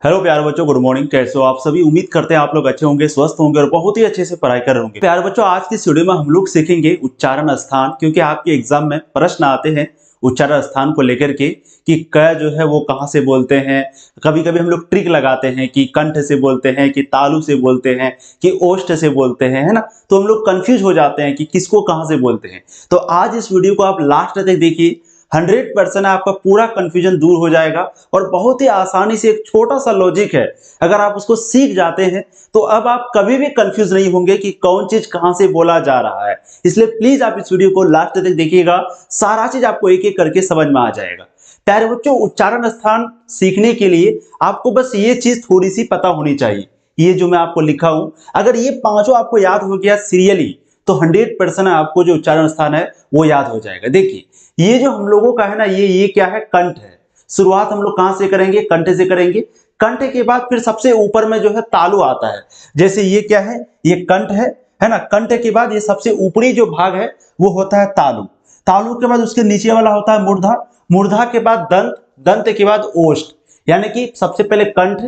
Hello प्यारे बच्चों, good morning. कैसे हो आप सभी? उम्मीद करते हैं आप लोग अच्छे होंगे, स्वस्थ होंगे और बहुत ही अच्छे से पढ़ाई कर रहे होंगे। प्यारे बच्चों, आज की इस वीडियो में हम लोग सीखेंगे उच्चारण स्थान, क्योंकि आपके एग्जाम में प्रश्न आते हैं उच्चारण स्थान को लेकर के कि क जो है वो कहाँ से बोलते हैं। कभी कभी हम लोग ट्रिक लगाते हैं कि कंठ से बोलते हैं, कि तालु से बोलते हैं, कि ओष्ठ से बोलते हैं, है ना। तो हम लोग कंफ्यूज हो जाते हैं कि किसको कहाँ से बोलते हैं। तो आज इस वीडियो को आप लास्ट तक देखिए, 100% आपका पूरा कंफ्यूजन दूर हो जाएगा। और बहुत ही आसानी से एक छोटा सा लॉजिक है, अगर आप उसको सीख जाते हैं तो अब आप कभी भी कंफ्यूज नहीं होंगे कि कौन चीज कहां से बोला जा रहा है। इसलिए प्लीज आप इस वीडियो को लास्ट तक देखिएगा, सारा चीज आपको एक एक करके समझ में आ जाएगा। प्यारे बच्चों, उच्चारण स्थान सीखने के लिए आपको बस ये चीज थोड़ी सी पता होनी चाहिए। ये जो मैं आपको लिखा हूं, अगर ये पांचों आपको याद हो गया सीरियली, तो 100% आपको जो उच्चारण स्थान है वो याद हो जाएगा। देखिए, ये जो हम लोगों का है ना, ये क्या है? कंठ है। शुरुआत हम लोग कहां से करेंगे? कंठ से करेंगे। कंठ के बाद फिर सबसे ऊपर में जो है तालु आता है। जैसे ये क्या है? ये कंठ है ना। कंठ के बाद ये सबसे ऊपरी जो भाग है वो होता है तालु। तालु के बाद उसके नीचे वाला होता है मूर्धा। मूर्धा के बाद दंत। दंत के बाद ओष्ठ। यानी कि सबसे पहले कंठ,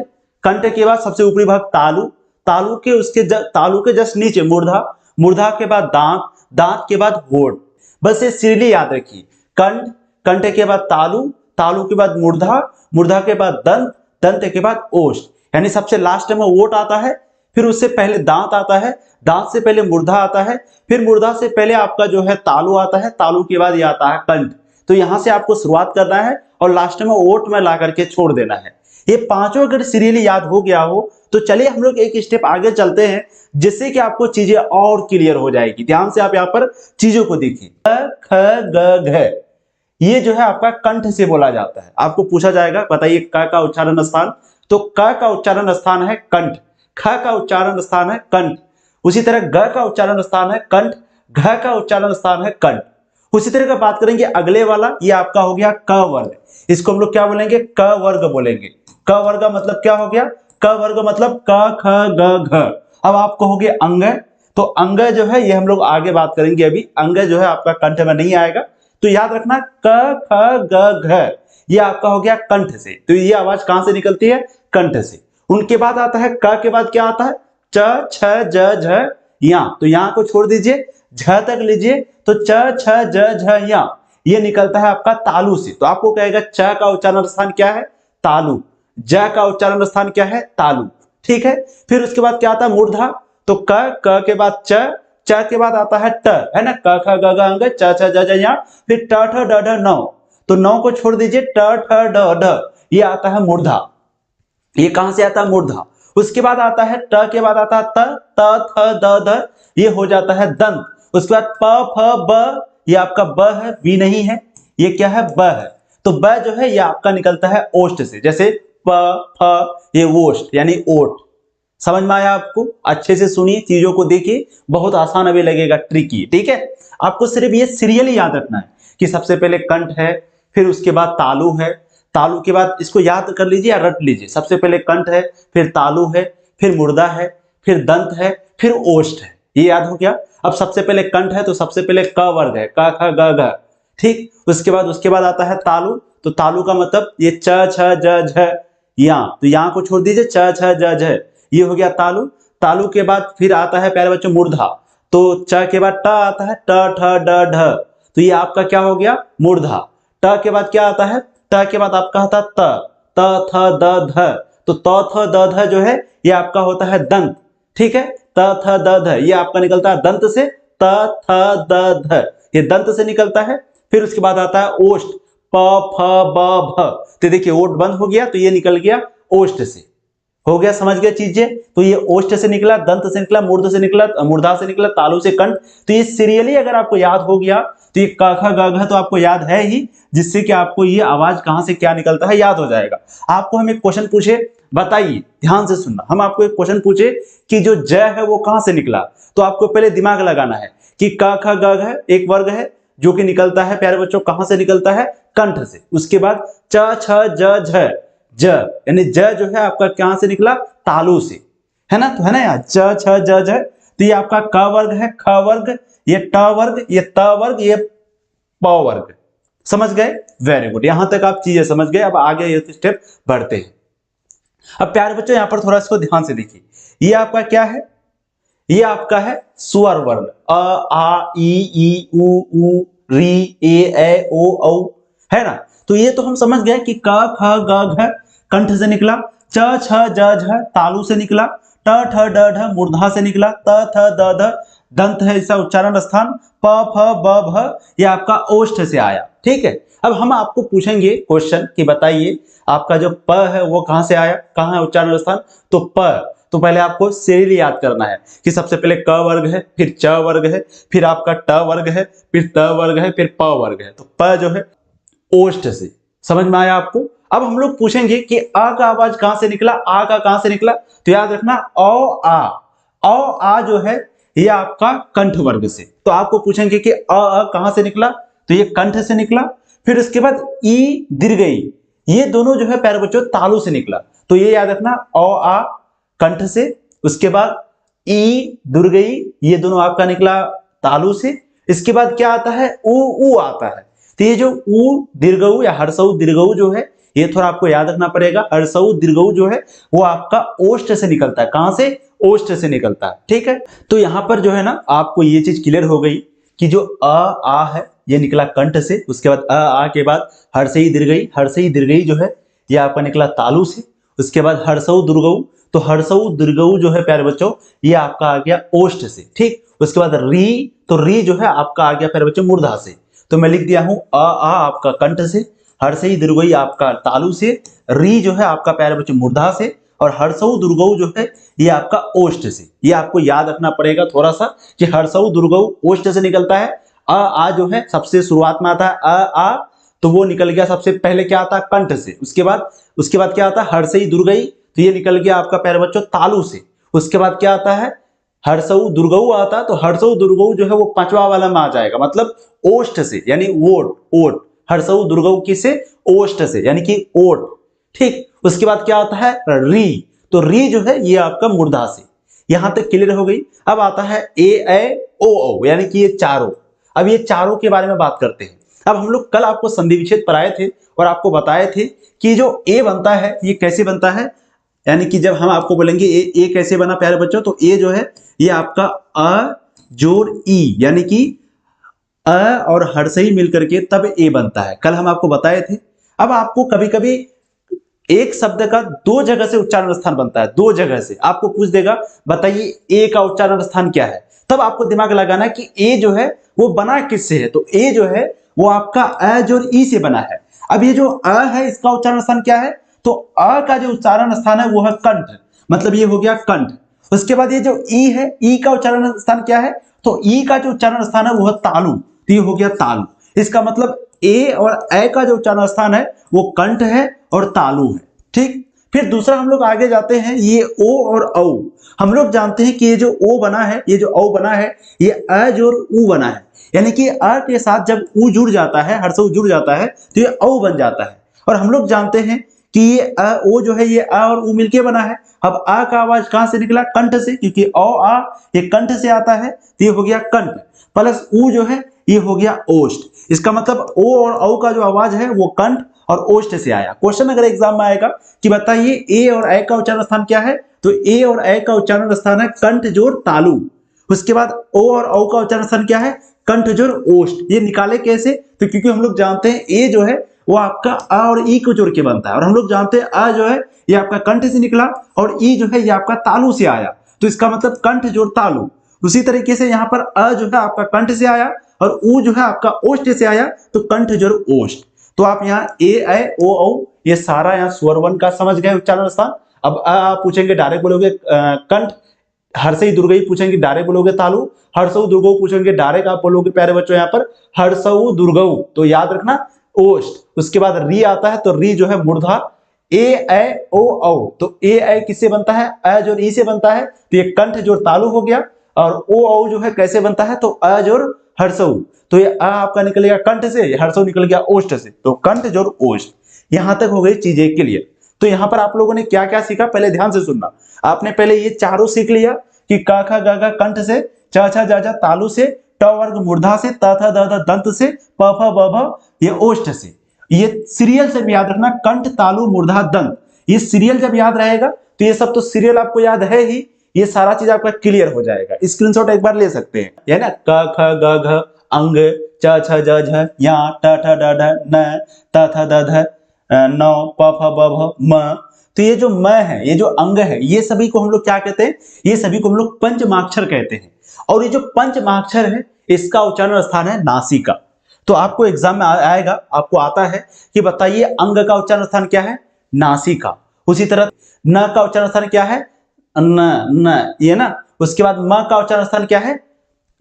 कंठ के बाद सबसे ऊपरी भाग तालु, तालु के जस्ट नीचे मूर्धा, मूर्धा के बाद दांत, दांत के बाद होठ। बस ये सीरियली याद रखिए। कंठ, कंठ के बाद तालु, तालु के बाद मूर्धा, मूर्धा के बाद दंत, दंत के बाद ओष्ठ। यानी सबसे लास्ट में ओट आता है, फिर उससे पहले दांत आता है, दांत से पहले मूर्धा आता है, फिर मूर्धा से पहले आपका जो है तालु आता है, तालु के बाद ये आता है कंठ। तो यहां से आपको शुरुआत करना है और लास्ट में ओट में ला करके छोड़ देना है। ये पांचों अगर सीरियली याद हो गया हो तो चलिए हम लोग एक स्टेप आगे चलते हैं, जिससे कि आपको चीजें और क्लियर हो जाएगी। ध्यान से आप यहाँ पर चीजों को देखिए। क ख ग घ, ये जो है आपका कंठ से बोला जाता है। आपको पूछा जाएगा, बताइए क का उच्चारण स्थान। तो क का उच्चारण स्थान है कंठ, ख का उच्चारण स्थान है कंठ, उसी तरह ग का उच्चारण स्थान है कंठ, घ का उच्चारण स्थान है कंठ। उसी तरह का बात करेंगे अगले वाला, ये आपका हो गया क वर्ग। इसको हम लोग क्या बोलेंगे? क वर्ग बोलेंगे। क वर्ग का मतलब क्या हो गया? क वर्ग मतलब क ख ग घ। अब आप कहोगे अंग, तो अंग जो है ये हम लोग आगे बात करेंगे। अभी अंग जो है आपका कंठ में नहीं आएगा, तो याद रखना क ख ग घ, ये आपका हो गया कंठ से। तो ये आवाज कहां से निकलती है? कंठ से। उनके बाद आता है क के बाद क्या आता है? च छ ज झ या। तो यहां को छोड़ दीजिए, झ तक लीजिए, तो च छ ज झ या, ये निकलता है आपका तालु से। तो आपको कहेगा च का उच्चारण स्थान क्या है? तालु। ज का उच्चारण स्थान क्या है? तालु। ठीक है। फिर उसके बाद क्या आता है? मूर्धा। तो क के बाद च, च के बाद आता है ट, है ना। क ख ग घ अंग, च छ ज झ या, फिर ट ठ ड ढ नौ। तो नौ को छोड़ दीजिए, ट ठ ड ढ, ये आता है मूर्धा। ये कहां से आता है? मूर्धा। उसके बाद आता है ट के बाद आता है त, त थ द ध, ये हो जाता है दंत। उसके बाद प फ ब, ये आपका ब है, वी नहीं है, ये क्या है? ब है। तो ब जो है ये आपका निकलता है ओष्ठ से। जैसे प फ, ये ओष्ठ यानी ओट। समझ में आया आपको? अच्छे से सुनिए, चीजों को देखिए, बहुत आसान अभी लगेगा, ट्रिकी। ठीक है। आपको सिर्फ ये सीरियली याद रखना है कि सबसे पहले कंठ है, फिर उसके बाद तालु है, तालु के बाद इसको याद कर लीजिए या रट लीजिए। सबसे पहले कंठ है, फिर तालु है, फिर मुर्दा है, फिर दंत है, फिर ओष्ठ है। ये याद हो गया। अब सबसे पहले कंठ है तो सबसे पहले क वर्ग है, क ख ग घ। ठीक। उसके बाद आता है तालु। तो तालु का मतलब ये च छ ज झ या, तो यहां को छोड़ दीजिए, च छ ज झ, ये हो गया तालु। तालु के बाद फिर आता है प्यारे बच्चों मूर्धा। तो च के बाद ट आता है, ट ठ ड ढ, तो ये आपका क्या हो गया? मूर्धा। ट के बाद क्या आता है? ट के बाद आपका आता है त थ द ध। तो त थ द ध जो है ये आपका होता है दंत। ठीक है। त थ द ध, ये आपका निकलता है दंत से। त थ द ध, ये दंत से निकलता है। फिर उसके बाद आता है ओष्ठ, प फ ब भ। तो देखिए ओठ बंद हो गया, तो ये निकल गया ओष्ठ से। हो गया? समझ गए चीजें? तो ये ओष्ठ से निकला, दंत से निकला, मूर्ध से निकला, मूर्धा से निकला, तालु से कंठ। तो ये सीरियली अगर आपको याद हो गया तो ये क ख ग घ तो आपको याद है ही, जिससे कि आपको ये आवाज कहां से क्या निकलता है याद हो जाएगा। आपको हम एक क्वेश्चन पूछे, बताइए, ध्यान से सुनना। हम आपको एक क्वेश्चन पूछे कि जो ज है वो कहां से निकला, तो आपको पहले दिमाग लगाना है कि क ख ग घ एक वर्ग है जो कि निकलता है प्यारे बच्चों कहां से निकलता है? कंठ से। उसके बाद च छ ज झ, ज यानी ज जो है आपका कहां से निकला? तालु से, है ना। तो है ना यार, च छ ज झ। तो ये आपका क वर्ग है, ख वर्ग, ये ट वर्ग, ये त वर्ग, ये प वर्ग। समझ गए? वेरी गुड, यहां तक आप चीजें समझ गए। अब आगे ये स्टेप बढ़ते हैं। अब प्यारे बच्चों यहाँ पर थोड़ा इसको ध्यान से देखिए, ये आपका क्या है, ये आपका है स्वर वर्ण, अ आ ई उ री ए ओ औ, है ना। तो ये तो हम समझ गए कि क ख ग घ कंठ से निकला, च छ ज झ तालु से निकला, ट ठ ड ढ मूर्धा से निकला, त थ द ध दंत है इसका उच्चारण स्थान, प फ ब भ ये आपका ओष्ठ से आया। ठीक है, अब हम आपको पूछेंगे क्वेश्चन कि बताइए आपका जो प है वो कहां से आया, कहां है उच्चारण स्थान। तो प, तो पहले आपको श्रेणी याद करना है कि सबसे पहले क वर्ग है, फिर च वर्ग है, फिर आपका ट वर्ग है, फिर त वर्ग है, फिर प वर्ग है। तो प जो है ओष्ठ से, समझ में आया आपको। अब हम लोग पूछेंगे कि आ का आवाज कहां से निकला, आ का कहां से निकला। तो याद रखना औ आ जो है ये आपका कंठ वर्ग से। तो आपको पूछेंगे कि अ कहां से निकला, तो ये कंठ से निकला। फिर उसके बाद ई दीर्घई, ये दोनों जो है प्यारे बच्चों तालु से निकला। तो ये याद रखना औ आ कंठ से, उसके बाद ई दुर्गई ये दोनों आपका निकला तालु से। इसके बाद क्या आता है, उ आता है। तो ये जो उ दीर्घऊ या हर्षऊ दीर्घऊ जो है ये थोड़ा आपको याद रखना पड़ेगा। हर्षऊ दीर्घऊ जो है वो आपका ओष्ठ से निकलता है। कहां से, ओष्ठ से निकलता है। ठीक है, तो यहां पर जो है ना आपको ये चीज क्लियर हो गई कि जो आ है ये निकला कंठ से, उसके बाद आ के बाद हर्षई दीर्घई जो है ये आपका निकला तालु से। उसके बाद हर्षऊ दीर्घऊ, तो हर्षऊ दीर्घऊ जो है प्यारे बच्चों ये आपका आ गया ओष्ठ से। ठीक, उसके बाद री, तो री जो है आपका आ गया प्यारे बच्चों मूर्धा से। तो मैं लिख दिया हूं आ आपका कंठ से, हर्षई दीर्घई आपका तालु से, री जो है आपका प्यारे बच्चों मूर्धा से, और हर्षऊ दीर्घऊ जो है ये आपका ओष्ठ से। ये आपको याद रखना पड़ेगा थोड़ा सा कि हर्षऊ दीर्घऊ ओष्ठ से निकलता है। आ जो है सबसे शुरुआत में आता है आ, तो वो निकल गया सबसे पहले क्या आता है कंठ से। उसके बाद क्या आता है हर्षई दीर्घई, तो ये निकल गया आपका प्यारे बच्चों तालु से। उसके बाद क्या आता है हर्षऊ दीर्घऊ आता है, तो हर्षऊ दीर्घऊ जो है वो पांचवा वाला में आ जाएगा, मतलब ओष्ठ से, यानी ओट। हर्षऊ दीर्घऊ किससे, ओष्ठ से, यानी कि ओट। ठीक, उसके बाद क्या आता है री, तो री जो है ये आपका मूर्धा से। यहां तक क्लियर हो गई। अब आता है ए ओ औ, यानी कि ये चारों। अब ये चारों के बारे में बात करते हैं। अब हम लोग कल आपको संधि विच्छेद पढ़ाए थे और आपको बताए थे कि जो ए बनता है ये कैसे बनता है, यानी कि जब हम आपको बोलेंगे ए कैसे बना प्यारे बच्चों, तो ए जो है ये आपका अ जोड़ ई, यानी कि अ और हर्षई मिलकर के तब ए बनता है। कल हम आपको बताए थे। अब आपको कभी कभी एक शब्द का दो जगह से उच्चारण स्थान बनता है, दो जगह से आपको पूछ देगा बताइए ए का उच्चारण स्थान क्या है, तब आपको दिमाग लगाना है कि ए जो है वो बना किससे है। तो ए जो है वो आपका अ जोड़ ई से बना है। अब ये जो अ है इसका उच्चारण स्थान क्या है, तो अ का जो उच्चारण स्थान है वो है कंठ, मतलब ये हो गया कंठ। उसके बाद ये जो ई है, ई का उच्चारण स्थान क्या है, तो ई का जो उच्चारण स्थान है वो है तालु, तो ये हो गया तालु। इसका मतलब ए और ए का जो उच्चारण स्थान है वो कंठ है और तालु है। ठीक, फिर दूसरा हम लोग आगे जाते हैं, ये ओ और औ। हम लोग जानते हैं कि ये जो ओ बना है, ये जो औ बना है, ये अ जोड़ उ बना है, यानी कि अ के साथ जब उ जुड़ जाता है, हर्षऊ जुड़ जाता है, तो ये औ बन जाता है। और हम लोग जानते हैं कि ये अ ओ जो है ये अ और उ मिलके बना है। अब आ का आवाज कहां से निकला, कंठ से, क्योंकि औ आ ये कंठ से आता है, तो ये हो गया कंठ, प्लस उ जो है ये हो गया ओष्ठ। इसका मतलब ओ और औ का जो आवाज है वो कंठ और ओष्ठ से आया। क्वेश्चन अगर एग्जाम में आएगा कि बताइए ए और ए का उच्चारण स्थान क्या है, तो ए और ए का उच्चारण स्थान है कंठ जोड़ तालु। उसके बाद ओ और औ का उच्चारण स्थान क्या है, कंठ जोड़ ओष्ठ। ये निकाले कैसे, तो क्योंकि हम लोग जानते हैं ए जो है वो आपका अ और ई को जोड़ के बनता है, और हम लोग जानते हैं अ जो है ये आपका कंठ से निकला और ई जो है ये आपका तालु से आया, तो इसका मतलब कंठ जोड़ तालु। उसी तरीके से यहाँ पर अ जो है आपका कंठ से आया और उ जो है आपका ओष्ठ से आया, तो कंठ जोड़ ओष्ठ। तो आप यहाँ ए ओ औ ये सारा यहाँ स्वर वर्ण का समझ गए उच्चारण स्थान। अब आप पूछेंगे डायरेक्ट बोलोगे कंठ, हर्षई दीर्घई पूछेंगे डायरेक्ट बोलोगे तालु, हर्षऊ दीर्घऊ पूछेंगे डायरेक्ट आप बोलोगे प्यारे बच्चों यहाँ पर हर्षऊ दीर्घऊ, तो याद रखना ओष्ठ। उसके बाद री आता है, तो री जो है मूर्धा। ए ओ औ, तो ए किससे बनता है, अ जोड़ ई से बनता है, तो ये कंठ जोड़ तालु हो गया। और ओ औ जो है कैसे बनता है, तो अ जोड़ हर्षऊ, तो ये अ आपका निकल गया कंठ से, हर्षऊ निकल गया ओष्ठ से, तो कंठ जोड़ ओष्ठ। यहां तक हो गई चीजें क्लियर। तो यहां पर आप लोगों ने क्या क्या सीखा, पहले ध्यान से सुनना। आपने पहले ये चारों सीख लिया कि क ख ग घ कंठ से, च छ ज झ तालु से, ट वर्ग मूर्धा से, त थ द ध दंत से, प फ ब भ ये ओष्ठ से। ये सीरियल से भी याद रखना, कंठ तालु मूर्धा दंत, ये सीरियल जब याद रहेगा तो ये सब तो सीरियल आपको याद है ही, ये सारा चीज आपका क्लियर हो जाएगा। स्क्रीनशॉट एक बार ले सकते हैं, है ना। क ख ग घ अंग च छ ज झ या ट ठ ड ढ न त थ द ध न प फ ब भ म। तो ये जो म है, ये जो अंग है, ये सभी को हम लोग क्या कहते हैं? ये सभी को हम लोग पंचमाक्षर कहते हैं। और ये जो पंचमाक्षर है इसका उच्चारण स्थान है नासिका। तो आपको एग्जाम में आएगा, आपको आता है कि बताइए अंग का उच्चारण स्थान क्या है? नासिका। उसी तरह न का उच्चारण स्थान क्या है? न, ये ना। उसके बाद म का उच्चारण स्थान क्या है?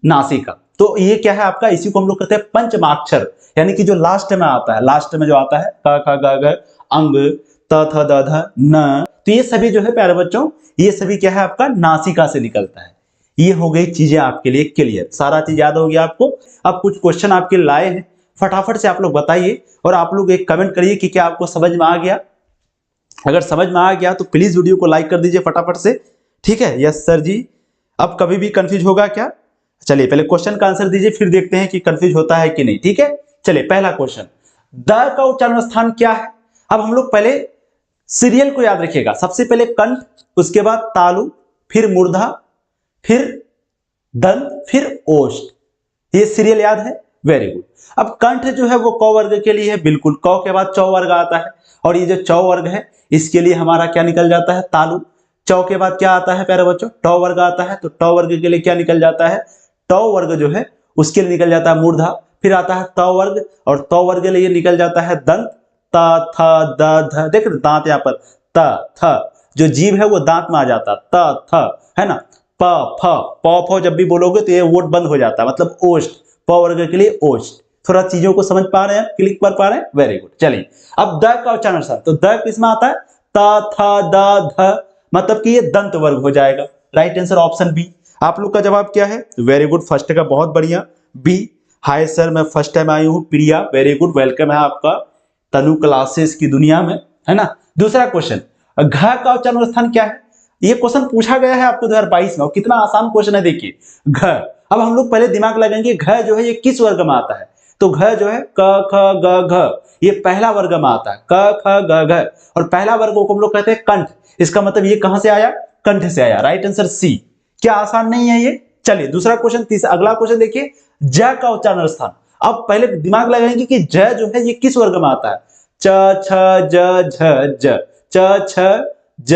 नासिका। तो ये क्या है आपका? इसी को हम लोग कहते हैं पंचमाक्षर, यानी कि जो लास्ट में आता है, लास्ट में जो आता है क ख ग घ अंग त थ द ध न। तो ये सभी जो है प्यारे बच्चों, ये सभी क्या है आपका? नासिका से निकलता है। ये हो गई चीजें आपके लिए क्लियर, सारा चीज याद हो गया आपको। अब कुछ क्वेश्चन आपके लाए हैं, फटाफट से आप लोग बताइए और आप लोग एक कमेंट करिए कि क्या आपको समझ में आ गया। अगर समझ में आ गया तो प्लीज वीडियो को लाइक कर दीजिए फटाफट से, ठीक है। यस सर जी। अब कभी भी कंफ्यूज होगा क्या? चलिए पहले क्वेश्चन का आंसर दीजिए, फिर देखते हैं कि कंफ्यूज होता है कि नहीं, ठीक है। चलिए पहला क्वेश्चन, द का उच्चारण स्थान क्या है? अब हम लोग पहले सीरियल को याद रखिएगा। सबसे पहले कंठ, उसके बाद तालु, फिर मूर्धा, फिर दंत, फिर ओष्ठ। ये सीरियल याद है? Very good. अब कंठ जो है वो क वर्ग के लिए है, बिल्कुल। क के बाद चौ वर्ग आता है, और ये जो चौ वर्ग है इसके लिए हमारा क्या निकल जाता है? तालु। चौ के बाद क्या आता है प्यारे बच्चों? टौ वर्ग आता है, तो टौ वर्ग के लिए क्या निकल जाता है? टौ वर्ग जो है उसके लिए निकल जाता है मूर्धा। फिर आता है तौ वर्ग, और तौ वर्ग के लिए निकल जाता है दंत। त थ द ध, देख दांत यहाँ पर त थ, जो जीभ है वो दांत में आ जाता है, त थ, है ना। प फ, प फ जब भी बोलोगे तो ये वर्ड बंद हो जाता है, मतलब ओष्ठ। प वर्ग के लिए ओष्ठ। थोड़ा चीजों को समझ पा रहे हैं, क्लिक कर पा रहे हैं? Very good. चलिए अब द का उच्चारण सर, तो द किसमें आता है? त थ द ध, मतलब कि ये दंत वर्ग हो जाएगा। Right answer option b. आप लोग का जवाब क्या है? वेरी गुड, फर्स्ट का बहुत बढ़िया, बी। हाय सर, मैं फर्स्ट टाइम आई हूँ प्रिया, वेरी गुड, वेलकम है आपका तनु क्लासेस की दुनिया में, है ना। दूसरा क्वेश्चन, घ का उच्चारण स्थान क्या है? ये क्वेश्चन पूछा गया है आपको 2022 में, और कितना आसान क्वेश्चन है देखिए। घ, अब हम लोग पहले दिमाग लगाएंगे, घ जो है ये किस वर्ग में आता है? तो घ जो है क ख ग घ, ये पहला वर्ग में आता है, क ख ग घ। और पहला वर्ग को हम लोग कहते हैं कंठ। इसका मतलब ये कहां से आया? कंठ से आया। Right answer c. क्या आसान नहीं है ये? चलिए दूसरा क्वेश्चन, तीसरा अगला क्वेश्चन देखिए, ज का उच्चारण स्थान। अब पहले दिमाग लगाएंगे कि ज जो है ये किस वर्ग में आता है? च छ ज झ ज, च छ ज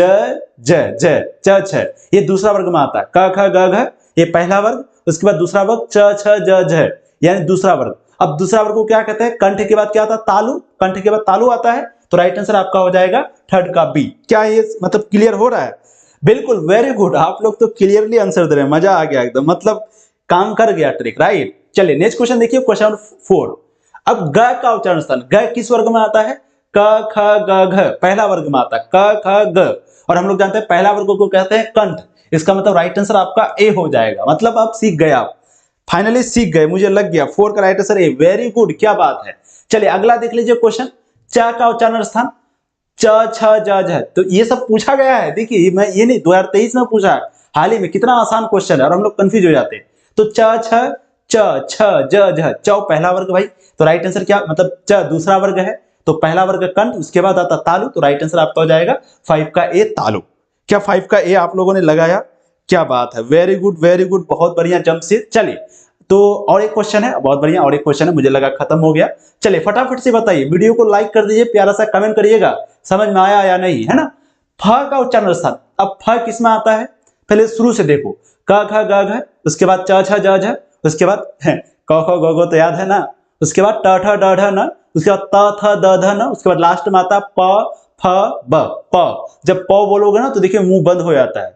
ज ज, च छ, ये दूसरा वर्ग में आता है। क ख ग घ, ये पहला वर्ग, उसके बाद दूसरा वर्ग च छ ज झ, यानी दूसरा वर्ग। अब दूसरा वर्ग को क्या कहते हैं? कंठ के बाद क्या आता है? तालु। कंठ के बाद तालु आता है, तो राइट आंसर आपका हो जाएगा थर्ड का बी। क्या ये मतलब क्लियर हो रहा है? बिल्कुल, वेरी गुड, आप लोग तो क्लियरली आंसर दे रहे हैं, मजा आ गया एकदम, मतलब काम कर गया ट्रिक। राइट, चलिए नेक्स्ट क्वेश्चन देखिए, क्वेश्चन 4। अब ग का उच्चारण स्थान, ग किस वर्ग में आता है? क ख ग घ, पहला वर्ग में आता है, क ख ग। और हम लोग जानते हैं पहला वर्ग को कहते हैं कंठ। इसका मतलब राइट आंसर आपका ए हो जाएगा, मतलब आप सीख गए, आप फाइनली सीख गए, मुझे लग गया 4 का right answer A. Very good, क्या बात है। चलिए अगला देख लीजिए क्वेश्चन, च का उच्चारण स्थान, च छ ज झ। तो ये सब पूछा गया है, देखिए मैं ये नहीं 2023 में पूछा है, हाल ही में। कितना आसान क्वेश्चन है और हम लोग कंफ्यूज हो जाते हैं। तो च छ च छ ज झ, चौ पहला वर्ग भाई, तो राइट आंसर क्या, मतलब च दूसरा वर्ग है, तो पहला वर्ग कंठ, उसके बाद आता तालु, तो राइट आंसर आपका हो जाएगा 5 का ए तालु। क्या 5 का ए आप लोगों ने लगाया? क्या बात है, वेरी गुड वेरी गुड, बहुत बढ़िया जंप से। चलिए तो और एक क्वेश्चन है, बहुत बढ़िया, और एक क्वेश्चन है, मुझे लगा खत्म हो गया। चलिए फटाफट से बताइए, वीडियो को लाइक कर दीजिए, प्यारा सा कमेंट करिएगा समझ में आया या नहीं, है ना। फ का उच्चारण स्थान, अब फ किसमें आता है? पहले शुरू से देखो, क ख ग घ, उसके बाद च छ ज झ, उसके बाद क ख ग घ तो याद है ना, उसके बाद ट ठ ड ढ न, उसके बाद त थ द ध न, उसके बाद लास्ट में आता प फ ब प। जब प बोलोगे ना तो देखिए मुंह बंद हो जाता है।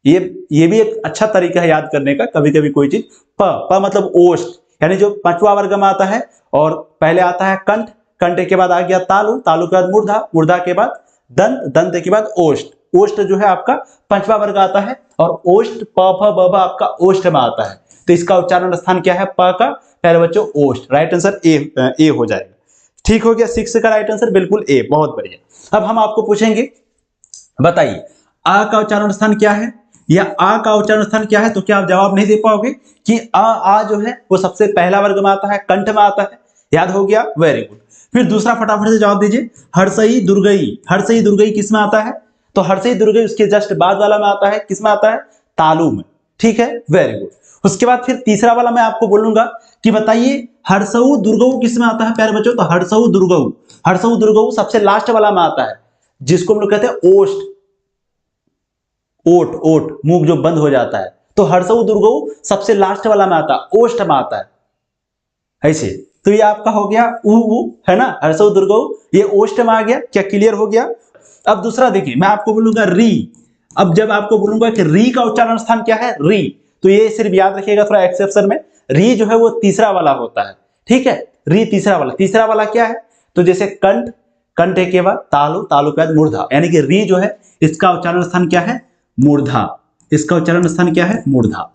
ये भी एक अच्छा तरीका है याद करने का, कभी कभी कोई चीज। प मतलब ओष्ठ, यानी जो पांचवा वर्ग में आता है, और पहले आता है कंठ, कंठ के बाद आ गया तालु, तालु के बाद मूर्धा, मूर्धा के बाद दंत, दंत के बाद ओष्ठ। ओष्ठ जो है आपका पांचवा वर्ग आता है, और ओष्ठ प फ ब भ आपका ओष्ठ में आता है, तो इसका उच्चारण स्थान क्या है? प का, प्यारे बच्चों ओष्ठ। राइट आंसर ए हो जाएगा। ठीक हो गया, 6 का राइट आंसर बिल्कुल ए, बहुत बढ़िया। अब हम आपको पूछेंगे, बताइए आ का उच्चारण स्थान क्या है, या आ का उच्चारण स्थान क्या है? तो क्या आप जवाब नहीं दे पाओगे कि आ जो है वो सबसे पहला वर्ग में आता है, कंठ में आता है, याद हो गया, वेरी गुड। फिर दूसरा फटाफट से जवाब दीजिए, हर्षई दुर्गई। हर्षई दुर्गई किस में आता है? तो हर्षई दुर्गई उसके जस्ट बाद वाला में आता है, किस में आता है? तालु में। ठीक है, वेरी गुड। उसके बाद फिर तीसरा वाला मैं आपको बोलूंगा कि बताइए हर्षऊ दुर्गऊ किस में आता है प्यारे बच्चों? तो हर्षऊ दुर्गऊ, हर्षऊ दुर्गऊ सबसे लास्ट वाला में आता है, जिसको हम लोग कहते हैं ओष्ठ, ओट, ओट मुंह जो बंद हो जाता है, तो हर्षऊ दुर्गऊ सबसे लास्ट वाला में आता है, ओष्ठ में आता है ऐसे। तो ये आपका हो गया उ है ना, हर्षऊ दुर्गऊ, ये ओष्ठ में आ गया। क्या क्लियर हो गया? अब दूसरा देखिए, मैं आपको बोलूंगा री। अब जब आपको बोलूंगा कि री का उच्चारण स्थान क्या है, री, तो ये सिर्फ याद रखिएगा थोड़ा एक्सेप्शन में, री जो है वो तीसरा वाला होता है। ठीक है, री तीसरा वाला। तीसरा वाला क्या है? तो जैसे कंठ, कंठ के बाद तालु, तालु के बाद मूर्धा, यानी कि री जो है इसका उच्चारण स्थान क्या है? मूर्धा। इसका उच्चारण स्थान क्या है? मूर्धा।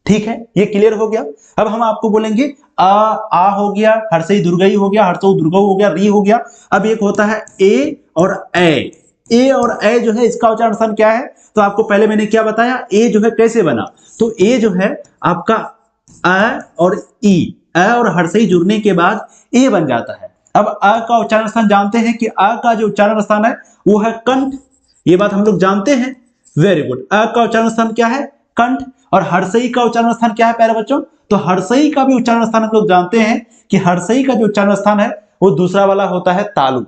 ठीक है, ये क्लियर हो गया। अब हम आपको बोलेंगे आ हो गया, हर्षई दुर्गई हो गया, हर्षऊ दुर्गऊ हो गया, री हो गया। अब एक होता है ए और ए। ए और ए जो है इसका उच्चारण स्थान क्या है? तो आपको पहले मैंने क्या बताया, ए जो है कैसे बना? तो ए जो है आपका अ और ई, अ और हर्षई जुड़ने के बाद ए बन जाता है। अब अ का उच्चारण स्थान जानते हैं कि अ का जो उच्चारण स्थान है वो है कंठ, ये बात हम लोग जानते हैं। Very good. अ का उच्चारण स्थान क्या है? कंठ। और हर्षई का उच्चारण स्थान क्या है प्यारे बच्चों? तो हर्षई का भी उच्चारण स्थान हम लोग जानते हैं कि हर्षई का जो उच्चारण स्थान है वो दूसरा वाला होता है तालु।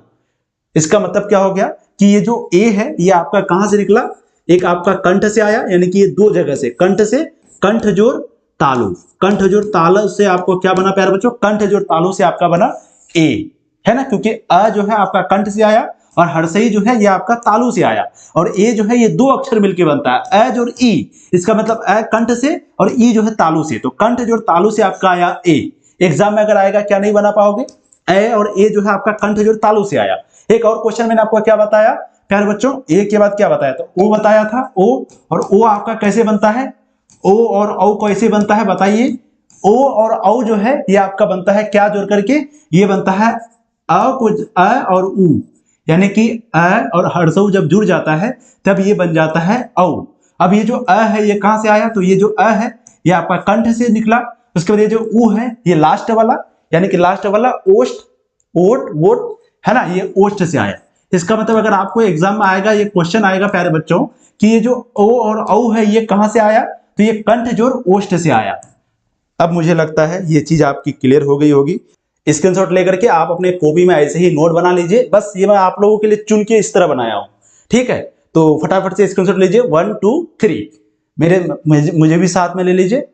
इसका मतलब क्या हो गया कि ये जो ए है ये आपका कहां से निकला? एक आपका कंठ से आया, यानी कि ये दो जगह से, कंठ से, कंठ जोड़ तालु, कंठ जोड़ तालु से आपको क्या बना प्यारे बच्चों? कंठ जोड़ तालु से आपका बना ए, है ना, क्योंकि अ जो है आपका कंठ से आया और हर्षई जो है ये आपका तालु से आया, और ए जो है ये दो अक्षर मिलकर बनता है, अ जोड़ ई। इसका मतलब अ कंठ से और ई जो है तालु से, तो कंठ जोड़ तालु से आपका आया ए। एग्जाम में अगर आएगा क्या नहीं बना पाओगे? ए और ए जो है आपका कंठ जोड़ तालु से आया। एक और क्वेश्चन मैंने आपको क्या बताया प्यारे बच्चों? ए के बाद क्या बताया? तो ओ बताया था, ओ, और ओ आपका कैसे बनता है? ओ और औ कैसे बनता है बताइए? ओ और औ जो है ये आपका बनता है क्या जोड़ करके? ये बनता है अ को अ और उ, यानी कि अ और हर्षऊ जब जुड़ जाता है तब ये बन जाता है औ। अब ये जो अ है ये कहां से आया? तो ये जो अ है ये आपका कंठ से निकला। उसके बाद ये जो उ है ये लास्ट वाला, यानी कि लास्ट वाला ओष्ठ, ओट, वोट, है ना, ये ओष्ठ से आया। इसका मतलब अगर आपको एग्जाम में आएगा, ये क्वेश्चन आएगा प्यारे बच्चों कि ये जो ओ और औ है ये कहां से आया? तो ये कंठ जोड़ ओष्ठ से आया। अब मुझे लगता है ये चीज आपकी क्लियर हो गई होगी। स्क्रीनशॉट लेकर के आप अपने कॉपी में ऐसे ही नोट बना लीजिए। बस ये मैं आप लोगों के लिए चुन के इस तरह बनाया हूं। ठीक है, तो फटाफट से स्क्रीनशॉट लीजिए, 1 2 3, मुझे भी साथ में ले लीजिए।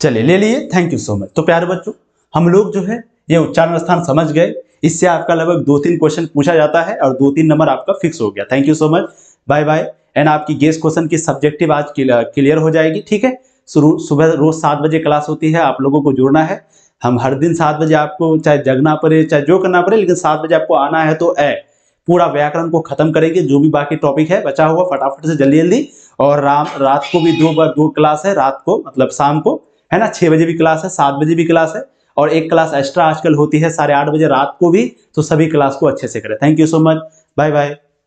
चलिए ले लिए, थैंक यू सो मच। तो प्यारे बच्चों हम लोग जो है ये उच्चारण स्थान समझ गए। इससे आपका लगभग 2-3 क्वेश्चन पूछा जाता है और 2-3 नंबर आपका फिक्स हो गया। Thank you so much, bye bye. And आपकी गेस क्वेश्चन की सब्जेक्टिव आज क्लियर हो जाएगी। ठीक है, सुबह रोज 7 बजे क्लास होती है, आप लोगों को जुड़ना है। हम हर दिन 7 बजे, आपको चाहे जगना पड़े चाहे जो करना पड़े, लेकिन 7 बजे आपको आना है। तो पूरा व्याकरण को खत्म करेंगे, जो भी बाकी टॉपिक है बचा हुआ फटाफट से जल्दी जल्दी। और रात को भी 2 क्लास है, रात को मतलब शाम को, है ना, 6 बजे भी क्लास है, 7 बजे भी क्लास है, और एक क्लास एक्स्ट्रा आजकल होती है 8:30 बजे रात को भी। तो सभी क्लास को अच्छे से करें। Thank you so much, bye bye.